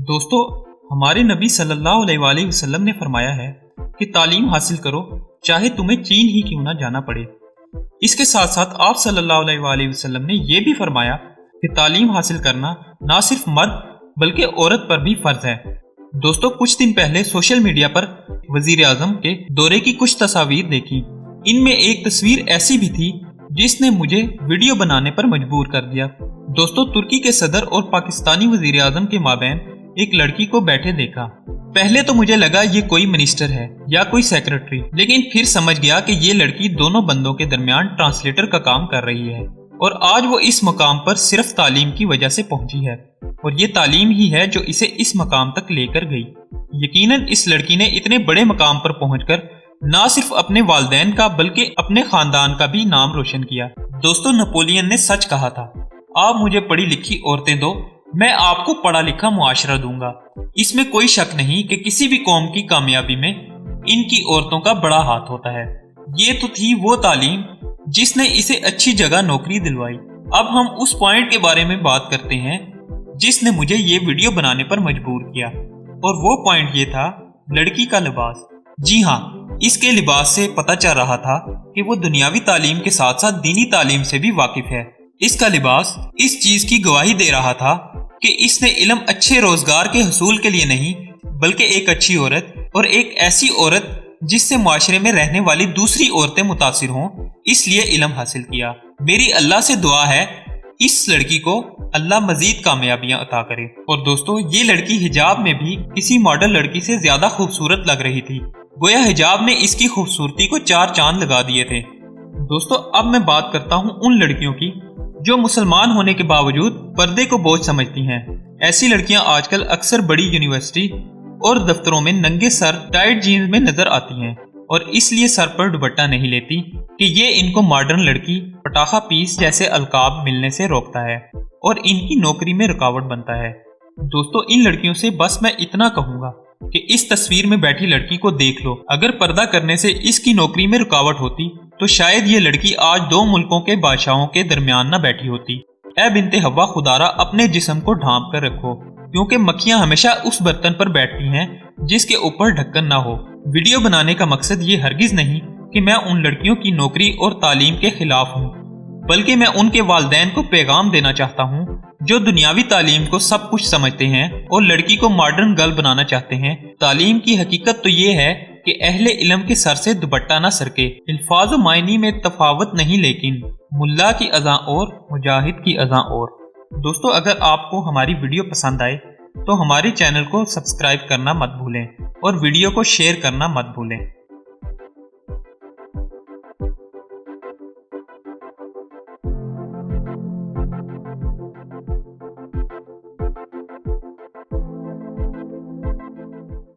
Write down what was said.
दोस्तों, हमारे नबी सल्लल्लाहु अलैहि वसल्लम ने फरमाया है कि तालीम हासिल करो, चाहे तुम्हें चीन ही क्यों ना जाना पड़े। इसके साथ साथ आप सल्लल्लाहु अलैहि वसल्लम ने यह भी फरमाया कि तालीम हासिल करना ना सिर्फ मर्द बल्कि औरत पर भी फर्ज है। दोस्तों, कुछ दिन पहले सोशल मीडिया पर वजीर आजम के दौरे की कुछ तस्वीर देखी। इनमें एक तस्वीर ऐसी भी थी जिसने मुझे वीडियो बनाने पर मजबूर कर दिया। दोस्तों, तुर्की के सदर और पाकिस्तानी वजीर आजम के माबैन एक लड़की को बैठे देखा। पहले तो मुझे लगा ये कोई मिनिस्टर है या कोई सेक्रेटरी, लेकिन फिर समझ गया कि ये लड़की दोनों बंदों के दरमियान ट्रांसलेटर का काम कर रही है और आज वो इस मकाम पर सिर्फ तालीम की वजह से पहुंची है और ये तालीम ही है जो इसे इस मकाम तक लेकर गई। यकीनन इस लड़की ने इतने बड़े मकाम पर पहुंचकर ना सिर्फ अपने वालिदैन का बल्कि अपने खानदान का भी नाम रोशन किया। दोस्तों, नेपोलियन ने सच कहा था, आप मुझे पढ़ी लिखी औरतें दो, मैं आपको पढ़ा लिखा मुआशरा दूंगा। इसमें कोई शक नहीं कि किसी भी कौम की कामयाबी में इनकी औरतों का बड़ा हाथ होता है। ये तो थी वो तालीम जिसने इसे अच्छी जगह नौकरी दिलवाई। अब हम उस पॉइंट के बारे में बात करते हैं जिसने मुझे ये वीडियो बनाने पर मजबूर किया, और वो पॉइंट ये था लड़की का लिबास। जी हाँ, इसके लिबास से पता चल रहा था कि वो दुनियावी तालीम के साथ साथ दीनी तालीम से भी वाकिफ है। इसका लिबास इस चीज की गवाही दे रहा था कि इसने इल्म अच्छे रोजगार के हसूल के लिए नहीं बल्कि एक अच्छी औरत और एक ऐसी औरत जिससे मुआशरे में रहने वाली दूसरी औरतें मुतासिर हों, इसलिए इल्म हासिल किया। मेरी अल्लाह से दुआ है इस लड़की को अल्लाह मजीद कामयाबियां अता करे। और दोस्तों, ये लड़की हिजाब में भी किसी मॉडल लड़की से ज्यादा खूबसूरत लग रही थी। गोया हिजाब ने इसकी खूबसूरती को चार चांद लगा दिए थे। दोस्तों, अब मैं बात करता हूँ उन लड़कियों की जो मुसलमान होने के बावजूद पर्दे को बोझ समझती हैं। ऐसी लड़कियां आजकल अक्सर बड़ी यूनिवर्सिटी और दफ्तरों में नंगे सर टाइट जीन्स में नजर आती हैं और इसलिए सर पर दुपट्टा नहीं लेती कि ये इनको मॉडर्न लड़की, पटाखा पीस जैसे अलकाब मिलने से रोकता है और इनकी नौकरी में रुकावट बनता है। दोस्तों, इन लड़कियों से बस मैं इतना कहूंगा कि इस तस्वीर में बैठी लड़की को देख लो। अगर पर्दा करने से इसकी नौकरी में रुकावट होती तो शायद ये लड़की आज दो मुल्कों के बादशाहों के दरमियान न बैठी होती। ऐ बिनते हवा, खुदारा अपने जिस्म को ढांप कर रखो, क्योंकि मक्खियां हमेशा उस बर्तन पर बैठती हैं जिसके ऊपर ढक्कन ना हो। वीडियो बनाने का मकसद ये हरगिज नहीं कि मैं उन लड़कियों की नौकरी और तालीम के खिलाफ हूँ, बल्कि मैं उनके वालिदैन को पैगाम देना चाहता हूँ जो दुनियावी तालीम को सब कुछ समझते हैं और लड़की को मॉडर्न गर्ल बनाना चाहते हैं। तालीम की हकीकत तो ये है कि अहले इल्म के सर से दुपट्टा ना सरके। अल्फाज व मायनी में तफावत नहीं, लेकिन मुल्ला की अज़ा और मुजाहिद की अज़ा और। दोस्तों, अगर आपको हमारी वीडियो पसंद आए तो हमारे चैनल को सब्सक्राइब करना मत भूलें और वीडियो को शेयर करना मत भूलें।